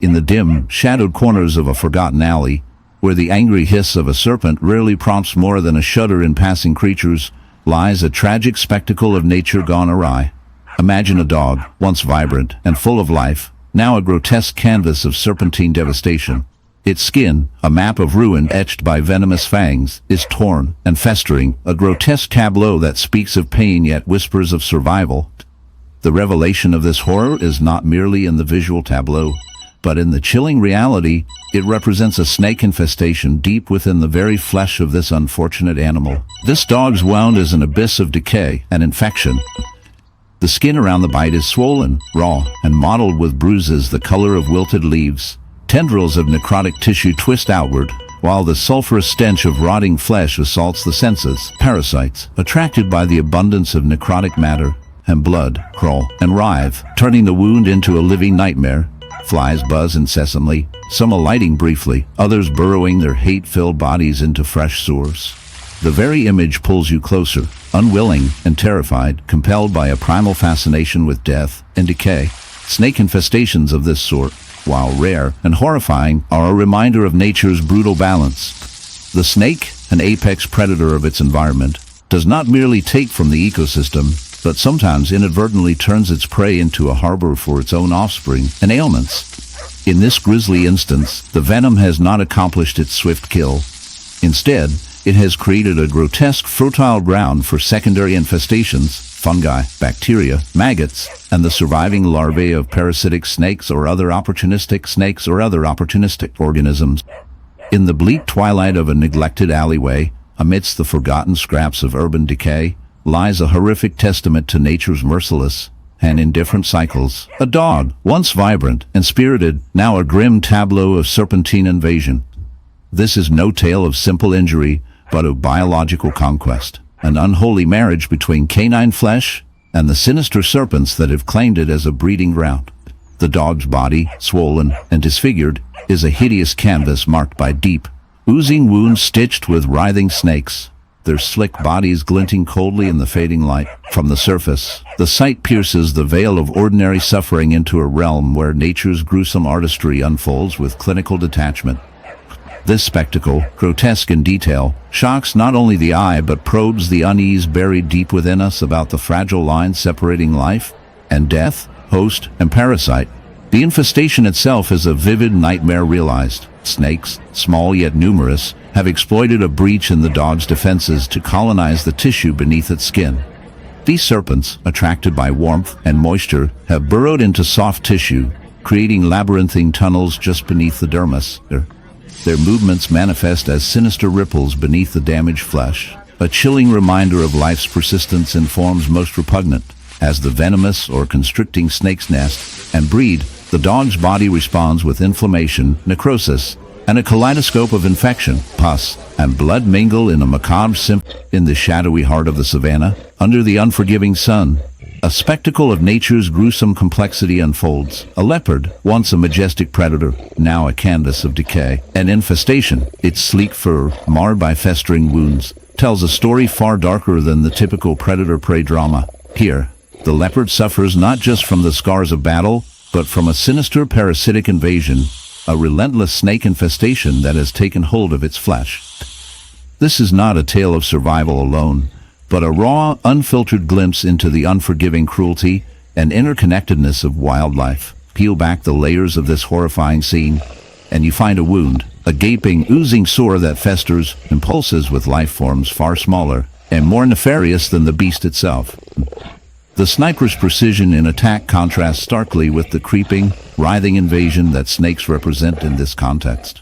In the dim, shadowed corners of a forgotten alley, where the angry hiss of a serpent rarely prompts more than a shudder in passing creatures, lies a tragic spectacle of nature gone awry. Imagine a dog, once vibrant and full of life, now a grotesque canvas of serpentine devastation. Its skin, a map of ruin etched by venomous fangs, is torn and festering, a grotesque tableau that speaks of pain yet whispers of survival. The revelation of this horror is not merely in the visual tableau, but in the chilling reality. It represents a snake infestation deep within the very flesh of this unfortunate animal. This dog's wound is an abyss of decay and infection. The skin around the bite is swollen, raw, and mottled with bruises the color of wilted leaves. Tendrils of necrotic tissue twist outward, while the sulfurous stench of rotting flesh assaults the senses. Parasites, attracted by the abundance of necrotic matter and blood, crawl and writhe, turning the wound into a living nightmare. Flies buzz incessantly, some alighting briefly, others burrowing their hate-filled bodies into fresh sores. The very image pulls you closer, unwilling and terrified, compelled by a primal fascination with death and decay. Snake infestations of this sort, while rare and horrifying, are a reminder of nature's brutal balance. The snake, an apex predator of its environment, does not merely take from the ecosystem, but sometimes inadvertently turns its prey into a harbor for its own offspring and ailments. In this grisly instance, the venom has not accomplished its swift kill. Instead, it has created a grotesque fertile ground for secondary infestations, fungi, bacteria, maggots, and the surviving larvae of parasitic snakes or other opportunistic organisms. In the bleak twilight of a neglected alleyway, amidst the forgotten scraps of urban decay, lies a horrific testament to nature's merciless and indifferent cycles. A dog, once vibrant and spirited, now a grim tableau of serpentine invasion. This is no tale of simple injury, but of biological conquest, an unholy marriage between canine flesh and the sinister serpents that have claimed it as a breeding ground. The dog's body, swollen and disfigured, is a hideous canvas marked by deep, oozing wounds stitched with writhing snakes, their slick bodies glinting coldly in the fading light. From the surface, the sight pierces the veil of ordinary suffering into a realm where nature's gruesome artistry unfolds with clinical detachment. This spectacle, grotesque in detail, shocks not only the eye but probes the unease buried deep within us about the fragile line separating life and death, host and parasite. The infestation itself is a vivid nightmare realized. Snakes, small yet numerous, have exploited a breach in the dog's defenses to colonize the tissue beneath its skin. These serpents, attracted by warmth and moisture, have burrowed into soft tissue, creating labyrinthine tunnels just beneath the dermis. Their movements manifest as sinister ripples beneath the damaged flesh, a chilling reminder of life's persistence in forms most repugnant. As the venomous or constricting snakes nest and breed, the dog's body responds with inflammation, necrosis, and a kaleidoscope of infection. Pus and blood mingle in a macabre symphony. In the shadowy heart of the savannah, under the unforgiving sun, a spectacle of nature's gruesome complexity unfolds. A leopard, once a majestic predator, now a canvas of decay and infestation. Its sleek fur, marred by festering wounds, tells a story far darker than the typical predator-prey drama. Here, the leopard suffers not just from the scars of battle, but from a sinister parasitic invasion, a relentless snake infestation that has taken hold of its flesh. This is not a tale of survival alone, but a raw, unfiltered glimpse into the unforgiving cruelty and interconnectedness of wildlife. Peel back the layers of this horrifying scene, and you find a wound, a gaping, oozing sore that festers and pulses with life forms far smaller and more nefarious than the beast itself. The sniper's precision in attack contrasts starkly with the creeping, writhing invasion that snakes represent in this context.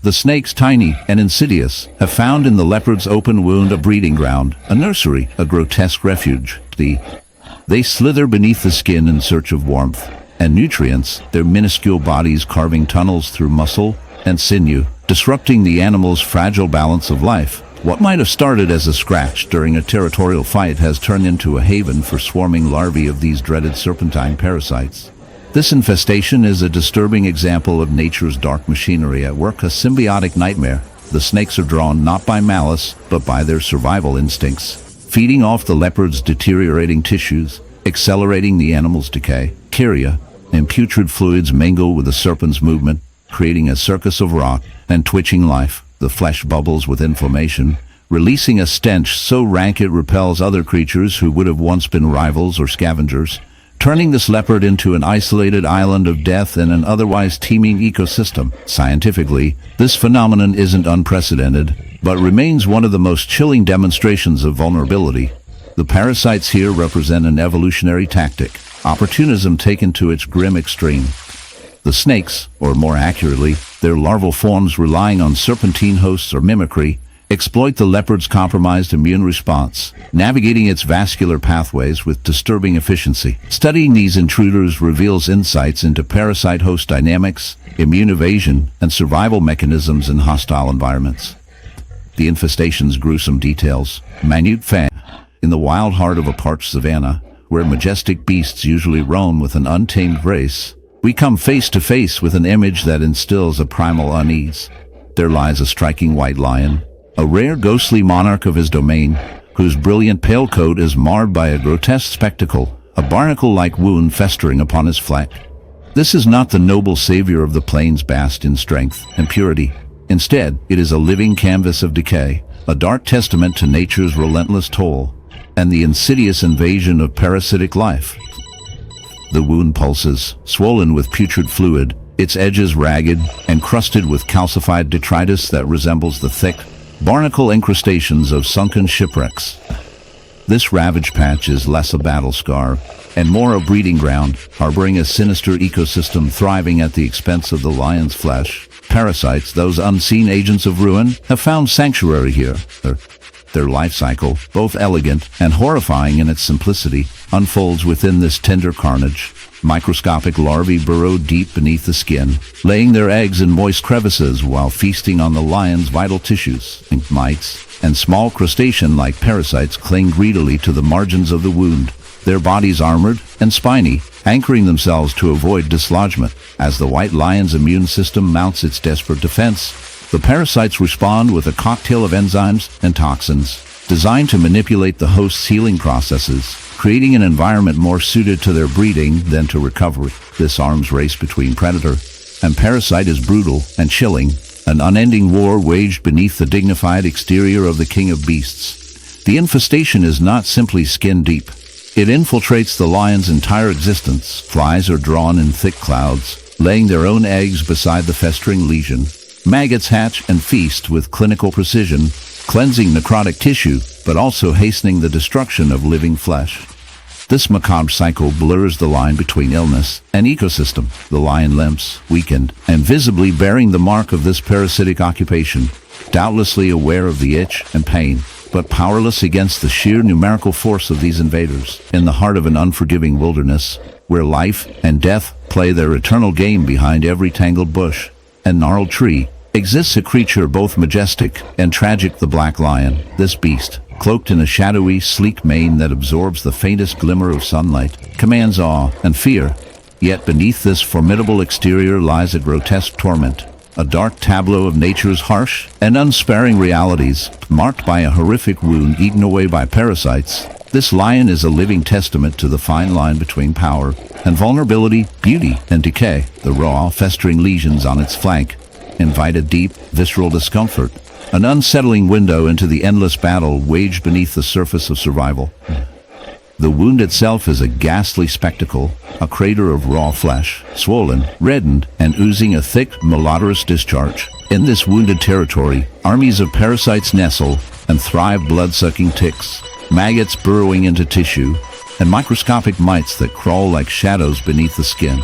The snakes, tiny and insidious, have found in the leopard's open wound a breeding ground, a nursery, a grotesque refuge. They slither beneath the skin in search of warmth and nutrients, their minuscule bodies carving tunnels through muscle and sinew, disrupting the animal's fragile balance of life. What might have started as a scratch during a territorial fight has turned into a haven for swarming larvae of these dreaded serpentine parasites. This infestation is a disturbing example of nature's dark machinery at work, a symbiotic nightmare. The snakes are drawn not by malice, but by their survival instincts, feeding off the leopard's deteriorating tissues, accelerating the animal's decay. Kyria, and putrid fluids mingle with the serpent's movement, creating a circus of rot and twitching life. The flesh bubbles with inflammation, releasing a stench so rank it repels other creatures who would have once been rivals or scavengers, turning this leopard into an isolated island of death in an otherwise teeming ecosystem. Scientifically, this phenomenon isn't unprecedented, but remains one of the most chilling demonstrations of vulnerability. The parasites here represent an evolutionary tactic, opportunism taken to its grim extreme. The snakes, or more accurately, their larval forms relying on serpentine hosts or mimicry, exploit the leopard's compromised immune response, navigating its vascular pathways with disturbing efficiency. Studying these intruders reveals insights into parasite-host dynamics, immune evasion, and survival mechanisms in hostile environments. The infestation's gruesome details. Minute fact. In the wild heart of a parched savanna, where majestic beasts usually roam with an untamed race, we come face to face with an image that instills a primal unease. There lies a striking white lion, a rare ghostly monarch of his domain, whose brilliant pale coat is marred by a grotesque spectacle, a barnacle-like wound festering upon his flank. This is not the noble savior of the plains basked in strength and purity. Instead, it is a living canvas of decay, a dark testament to nature's relentless toll, and the insidious invasion of parasitic life. The wound pulses, swollen with putrid fluid, its edges ragged and crusted with calcified detritus that resembles the thick, barnacle incrustations of sunken shipwrecks. This ravaged patch is less a battle scar and more a breeding ground, harboring a sinister ecosystem thriving at the expense of the lion's flesh. Parasites, those unseen agents of ruin, have found sanctuary here. Their life cycle, both elegant and horrifying in its simplicity, unfolds within this tender carnage. Microscopic larvae burrow deep beneath the skin, laying their eggs in moist crevices while feasting on the lion's vital tissues. Mites and small crustacean-like parasites cling greedily to the margins of the wound, their bodies armored and spiny, anchoring themselves to avoid dislodgement. As the white lion's immune system mounts its desperate defense, the parasites respond with a cocktail of enzymes and toxins, designed to manipulate the host's healing processes, creating an environment more suited to their breeding than to recovery. This arms race between predator and parasite is brutal and chilling, an unending war waged beneath the dignified exterior of the king of beasts. The infestation is not simply skin deep. It infiltrates the lion's entire existence. Flies are drawn in thick clouds, laying their own eggs beside the festering lesion. Maggots hatch and feast with clinical precision, cleansing necrotic tissue, but also hastening the destruction of living flesh. This macabre cycle blurs the line between illness and ecosystem. The lion limps, weakened, and visibly bearing the mark of this parasitic occupation, doubtlessly aware of the itch and pain, but powerless against the sheer numerical force of these invaders. In the heart of an unforgiving wilderness, where life and death play their eternal game behind every tangled bush and gnarled tree, exists a creature both majestic and tragic, the black lion. This beast, cloaked in a shadowy, sleek mane that absorbs the faintest glimmer of sunlight, commands awe and fear. Yet beneath this formidable exterior lies a grotesque torment, a dark tableau of nature's harsh and unsparing realities, marked by a horrific wound eaten away by parasites. This lion is a living testament to the fine line between power and vulnerability, beauty and decay. The raw, festering lesions on its flank invite a deep, visceral discomfort, an unsettling window into the endless battle waged beneath the surface of survival. The wound itself is a ghastly spectacle, a crater of raw flesh, swollen, reddened, and oozing a thick, malodorous discharge. In this wounded territory, armies of parasites nestle and thrive, blood-sucking ticks, maggots burrowing into tissue, and microscopic mites that crawl like shadows beneath the skin.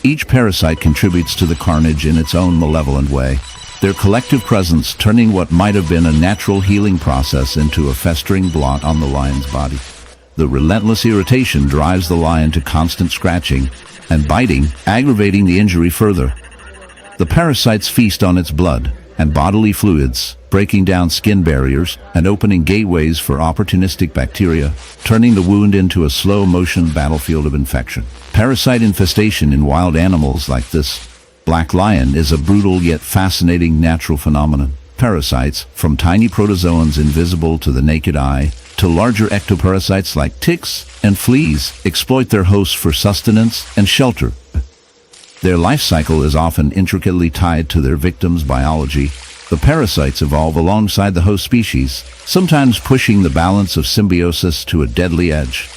Each parasite contributes to the carnage in its own malevolent way, their collective presence turning what might have been a natural healing process into a festering blot on the lion's body. The relentless irritation drives the lion to constant scratching and biting, aggravating the injury further. The parasites feast on its blood and bodily fluids, breaking down skin barriers and opening gateways for opportunistic bacteria, turning the wound into a slow-motion battlefield of infection. Parasite infestation in wild animals like this black lion is a brutal yet fascinating natural phenomenon. Parasites, from tiny protozoans invisible to the naked eye, to larger ectoparasites like ticks and fleas, exploit their hosts for sustenance and shelter. Their life cycle is often intricately tied to their victim's biology. The parasites evolve alongside the host species, sometimes pushing the balance of symbiosis to a deadly edge.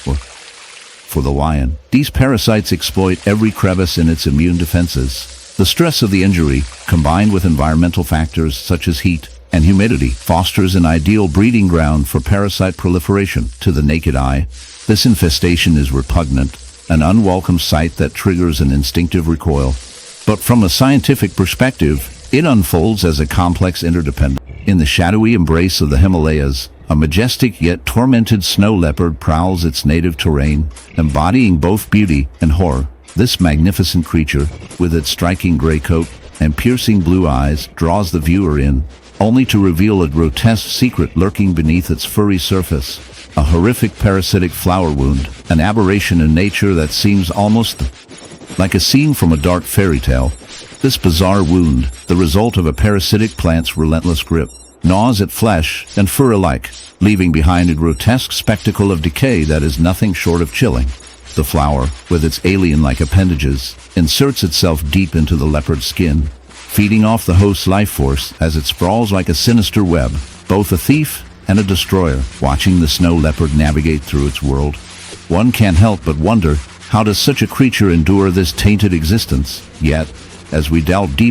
For the lion, these parasites exploit every crevice in its immune defenses. The stress of the injury, combined with environmental factors such as heat and humidity, fosters an ideal breeding ground for parasite proliferation. To the naked eye, this infestation is repugnant, an unwelcome sight that triggers an instinctive recoil. But from a scientific perspective, it unfolds as a complex interdependence. In the shadowy embrace of the Himalayas, a majestic yet tormented snow leopard prowls its native terrain, embodying both beauty and horror. This magnificent creature, with its striking gray coat and piercing blue eyes, draws the viewer in, only to reveal a grotesque secret lurking beneath its furry surface. A horrific parasitic flower wound, an aberration in nature that seems almost like a scene from a dark fairy tale. This bizarre wound, the result of a parasitic plant's relentless grip, gnaws at flesh and fur alike, leaving behind a grotesque spectacle of decay that is nothing short of chilling. The flower, with its alien-like appendages, inserts itself deep into the leopard's skin, feeding off the host's life force as it sprawls like a sinister web, both a thief and a destroyer. Watching the snow leopard navigate through its world, one can't help but wonder, how does such a creature endure this tainted existence? Yet, as we delve deep